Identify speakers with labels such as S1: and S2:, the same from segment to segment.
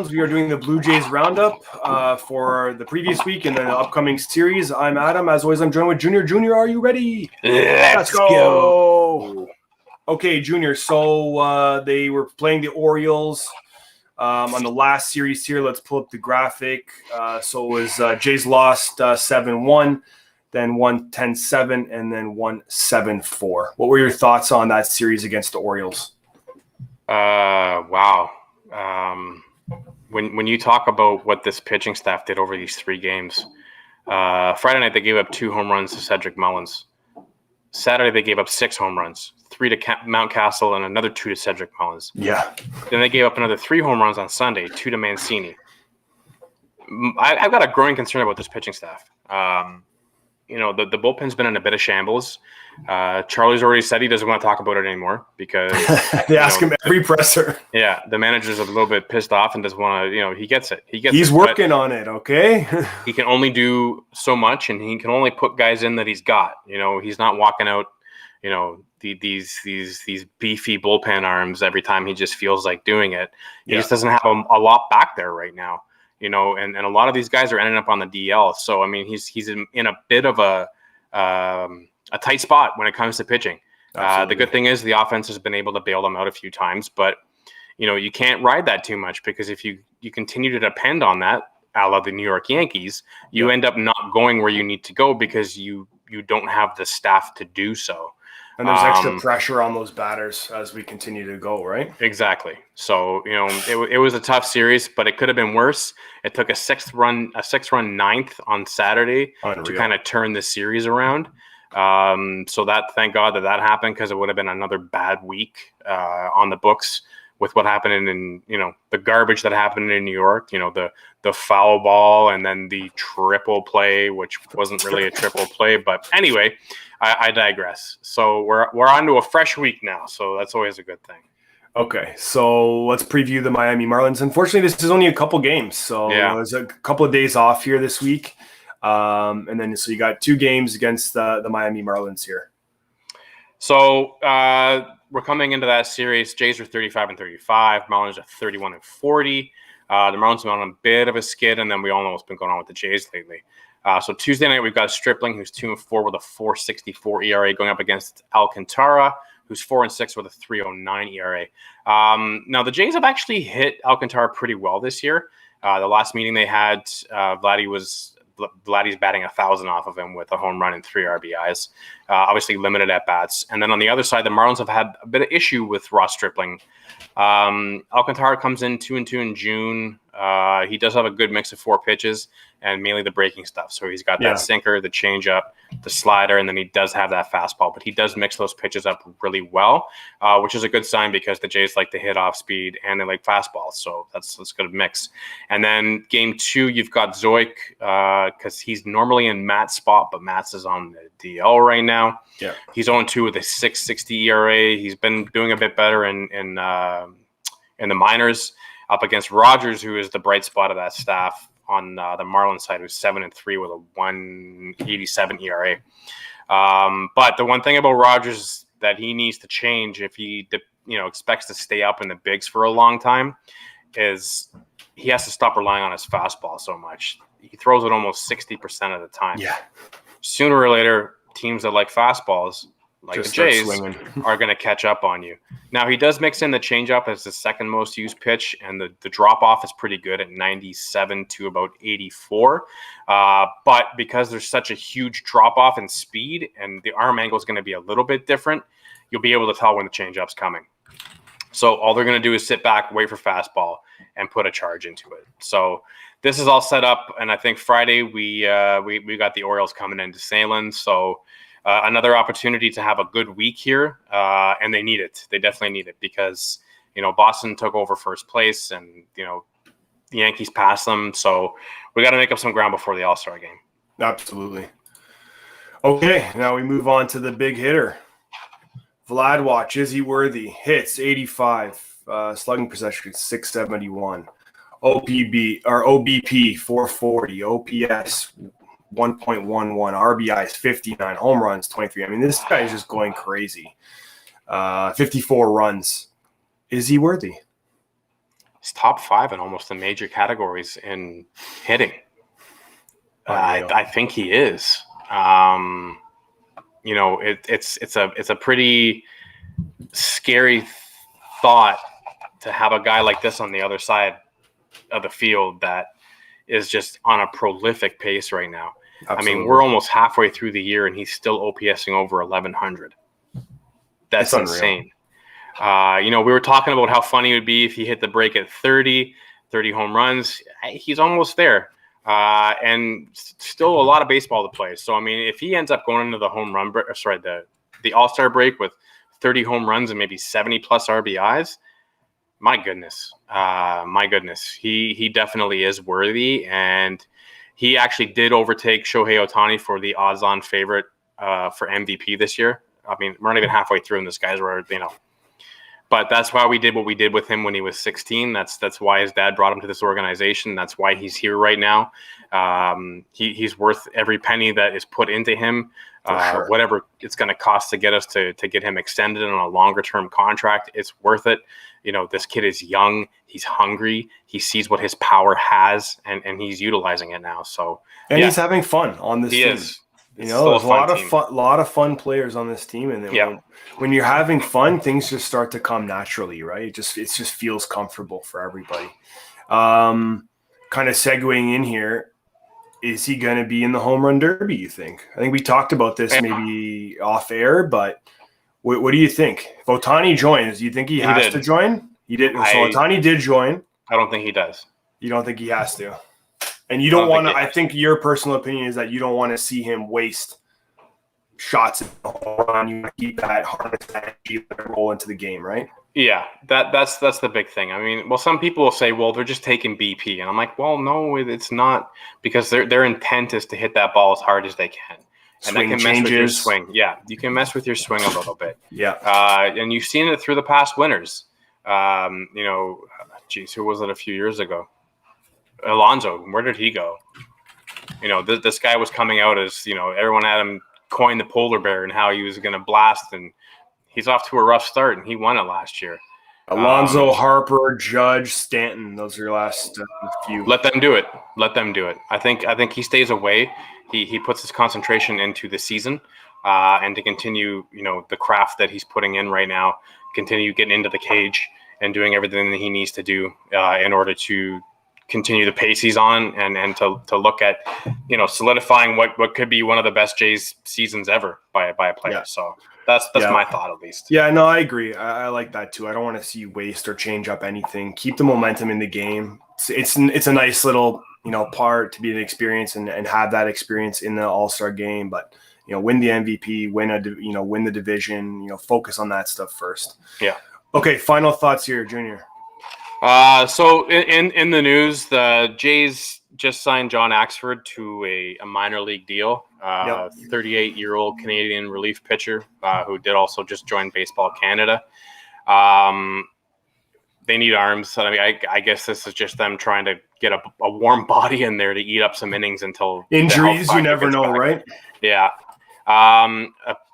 S1: We are doing the Blue Jays roundup for the previous week and then the upcoming series. I'm Adam. As always, I'm joined with Junior. Junior, are you ready?
S2: Let's go.
S1: Okay, Junior. So they were playing the Orioles on the last series here. Let's pull up the graphic. So it was Jays lost 7-1, then won 10-7, and then won 7-4. What were your thoughts on that series against the Orioles?
S2: Wow. When you talk about what this pitching staff did over these three games, Friday night they gave up 2 home runs to Cedric Mullins. Saturday they gave up 6 home runs, 3 to Mount Castle and another 2 to Cedric Mullins.
S1: Yeah.
S2: Then they gave up another 3 home runs on Sunday, 2 to Mancini. I've got a growing concern about this pitching staff. The bullpen's been in a bit of shambles. Charlie's already said he doesn't want to talk about it anymore because
S1: they ask him every presser.
S2: Yeah, the manager's a little bit pissed off and doesn't want to. He gets it.
S1: He's working on it. Okay.
S2: He can only do so much, and he can only put guys in that he's got. He's not walking out. These beefy bullpen arms every time he just feels like doing it. He just doesn't have a lot back there right now. And a lot of these guys are ending up on the DL. So I mean, he's in a bit of a tight spot when it comes to pitching. The good thing is the offense has been able to bail them out a few times, but you can't ride that too much because if you continue to depend on that, a la the New York Yankees, you end up not going where you need to go because you don't have the staff to do so.
S1: And there's extra pressure on those batters as we continue to go, right?
S2: Exactly. So, it was a tough series, but it could have been worse. It took a 6-run ninth on Saturday to kind of turn the series around. So thank God that happened because it would have been another bad week on the books with what happened in the garbage that happened in New York, the foul ball and then the triple play, which wasn't really a triple play. But anyway, I digress. So we're on to a fresh week now. So that's always a good thing.
S1: Okay, so let's preview the Miami Marlins. Unfortunately, this is only a couple games. So there's a couple of days off here this week. And then so you got 2 games against the Miami Marlins here.
S2: So we're coming into that series. Jays are 35-35. Marlins are 31-40. The Marlins have been on a bit of a skid, and then we all know what's been going on with the Jays lately. So Tuesday night we've got Stripling, who's 2-4 with a 4.64 ERA, going up against Alcantara, who's 4-6 with a 3.09 ERA. Now the Jays have actually hit Alcantara pretty well this year. The last meeting they had, Vladdy's batting 1,000 off of him with a home run and 3 RBIs. Obviously limited at bats. And then on the other side, the Marlins have had a bit of issue with Ross Stripling. Alcantara comes in 2-2 in June. He does have a good mix of 4 pitches and mainly the breaking stuff. So he's got that sinker, the changeup, the slider, and then he does have that fastball. But he does mix those pitches up really well, which is a good sign because the Jays like to hit off speed and they like fastballs. So that's a good mix. And then game 2, you've got Zoik because he's normally in Matt's spot, but Matt's is on the DL right now. Yeah, he's 0-2 with a 6.60 ERA. He's been doing a bit better in the minors up against Rogers, who is the bright spot of that staff on the Marlins side, who's 7-3 with a 1.87 ERA. But the one thing about Rogers that he needs to change if he expects to stay up in the bigs for a long time is he has to stop relying on his fastball so much. He throws it almost 60% of the time. Yeah. Sooner or later, teams that like fastballs, like just the Jays, are going to catch up on you. Now, he does mix in the changeup as the second most used pitch, and the drop-off is pretty good at 97 to about 84. But because there's such a huge drop-off in speed and the arm angle is going to be a little bit different, you'll be able to tell when the changeup's coming. So all they're going to do is sit back, wait for fastball, and put a charge into it. So this is all set up, and I think Friday we got the Orioles coming into Salem. So another opportunity to have a good week here, and they need it. They definitely need it because Boston took over first place, and the Yankees passed them. So we got to make up some ground before the All-Star game.
S1: Absolutely. Okay, now we move on to the big hitter. Vlad watch, is he worthy? Hits 85, slugging percentage 671, OBP 440, OPS 1.11, RBIs 59, home runs 23. I mean, this guy is just going crazy. 54 runs. Is he worthy?
S2: He's top 5 in almost the major categories in hitting. I think he is. It's a pretty scary thought to have a guy like this on the other side of the field that is just on a prolific pace right now. Absolutely. I mean, we're almost halfway through the year and he's still OPSing over 1,100. That's insane. We were talking about how funny it would be if he hit the break at 30 home runs. He's almost there. And still a lot of baseball to play. So, I mean, if he ends up going into the home run break, the All-Star break with 30 home runs and maybe 70 plus RBIs, my goodness. He definitely is worthy. And he actually did overtake Shohei Ohtani for the odds-on favorite for MVP this year. I mean, we're not even halfway through, and this guy's But that's why we did what we did with him when he was 16. That's why his dad brought him to this organization. That's why he's here right now. He's worth every penny that is put into him. Sure. Whatever it's going to cost to get us to get him extended on a longer term contract, it's worth it. This kid is young. He's hungry. He sees what his power has, and he's utilizing it now. So
S1: he's having fun on this team.
S2: Is.
S1: There's a lot of fun players on this team, and then when you're having fun, things just start to come naturally, right? It just feels comfortable for everybody. Kind of segueing in here, is he going to be in the home run derby? You think? I think we talked about this maybe off air, but what do you think? If Ohtani joins, do you think he has to join? He did. So Ohtani did join.
S2: I don't think he does.
S1: You don't think he has to? And you don't want to. I think your personal opinion is that you don't want to see him waste shots in the home run. You want to keep that harness that energy, roll into the game, right?
S2: Yeah, that's the big thing. I mean, some people will say, well, they're just taking BP, and I'm like, well, no, it's not, because their intent is to hit that ball as hard as they can, and that can mess with your swing. Yeah, you can mess with your swing a little bit. Yeah, and you've seen it through the past winners. Who was it a few years ago? Alonso, where did he go? This guy was coming out as, everyone had him coin the polar bear and how he was going to blast, and he's off to a rough start, and he won it last year.
S1: Alonso, Harper, Judge, Stanton, those are your last few.
S2: Let them do it. I think he stays away. He puts his concentration into the season and to continue, the craft that he's putting in right now, continue getting into the cage and doing everything that he needs to do in order to continue the pace he's on and to look at, solidifying what could be one of the best Jays seasons ever by a player. Yeah. So that's my thought, at least.
S1: Yeah, no, I agree. I like that too. I don't want to see waste or change up anything. Keep the momentum in the game. It's a nice little, part to be an experience and have that experience in the All-Star game, but win the MVP, win the division, focus on that stuff first.
S2: Yeah.
S1: Okay. Final thoughts here, Junior.
S2: So in the news, the Jays just signed John Axford to a minor league deal. 38-year-old Canadian relief pitcher who did also just join Baseball Canada. They need arms. I mean, I guess this is just them trying to get a warm body in there to eat up some innings until
S1: injuries. You never know, back. Right?
S2: Yeah.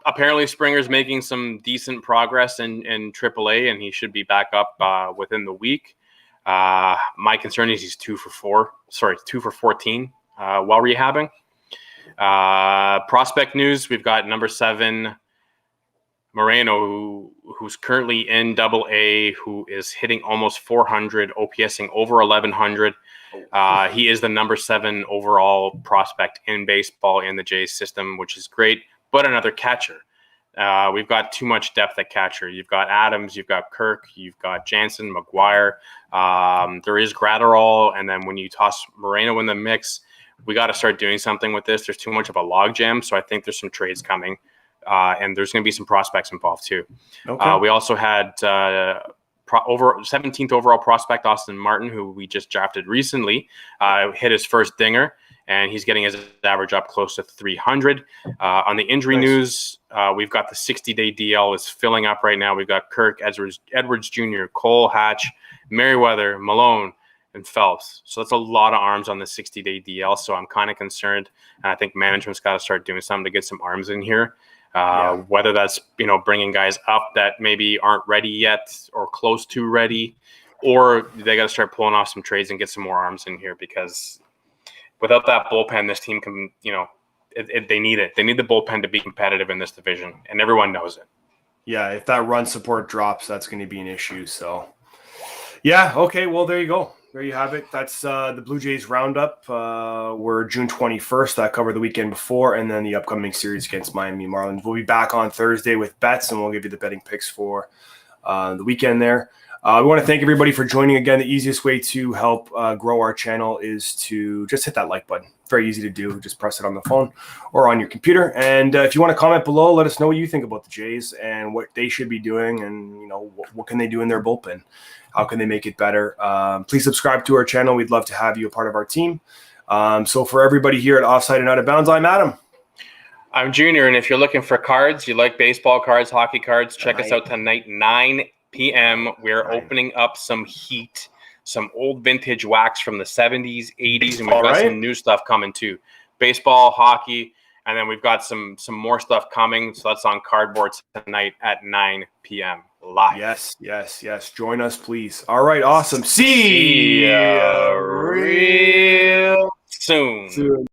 S2: Apparently Springer's making some decent progress in AAA, and he should be back up within the week. My concern is he's 2 for 14 while rehabbing. Prospect news, we've got number 7 Moreno, who's currently in AA, who is hitting almost 400, OPSing over 1,100. He is the number 7 overall prospect in baseball in the Jays system, which is great. But another catcher. We've got too much depth at catcher. You've got Adams, you've got Kirk, you've got Jansen, McGuire. There is Gratterall, and then when you toss Moreno in the mix, we got to start doing something with this. There's too much of a logjam, so I think there's some trades coming, and there's going to be some prospects involved too. Okay. We also had over 17th overall prospect Austin Martin, who we just drafted recently, hit his first dinger. And he's getting his average up close to 300. On the injury news, we've got the 60-day DL is filling up right now. We've got Kirk, Edwards Jr., Cole, Hatch, Merriweather, Malone, and Phelps. So that's a lot of arms on the 60-day DL. So I'm kind of concerned. And I think management's got to start doing something to get some arms in here. Whether that's, bringing guys up that maybe aren't ready yet or close to ready. or they got to start pulling off some trades and get some more arms in here, because without that bullpen, this team can, they need it. They need the bullpen to be competitive in this division, and everyone knows it.
S1: Yeah, if that run support drops, that's going to be an issue. So, yeah, okay, well, there you go. There you have it. That's the Blue Jays roundup. We're June 21st. That covered the weekend before, and then the upcoming series against Miami Marlins. We'll be back on Thursday with bets, and we'll give you the betting picks for the weekend there. We want to thank everybody for joining again. The easiest way to help grow our channel is to just hit that like button. Very easy to do. Just press it on the phone or on your computer. And if you want to comment below, let us know what you think about the Jays and what they should be doing, and what can they do in their bullpen. How can they make it better? Please subscribe to our channel. We'd love to have you a part of our team. So for everybody here at Offside and Out of Bounds, I'm Adam.
S2: I'm Junior, and if you're looking for cards, you like baseball cards, hockey cards, check us out tonight, 9 p.m. We're opening up some heat, some old vintage wax from the 70s, 80s, and we've got some new stuff coming too. Baseball, hockey, and then we've got some more stuff coming. So that's on Cardboard tonight at 9 p.m. live.
S1: Yes. Join us, please. All right, awesome. See ya real
S2: soon.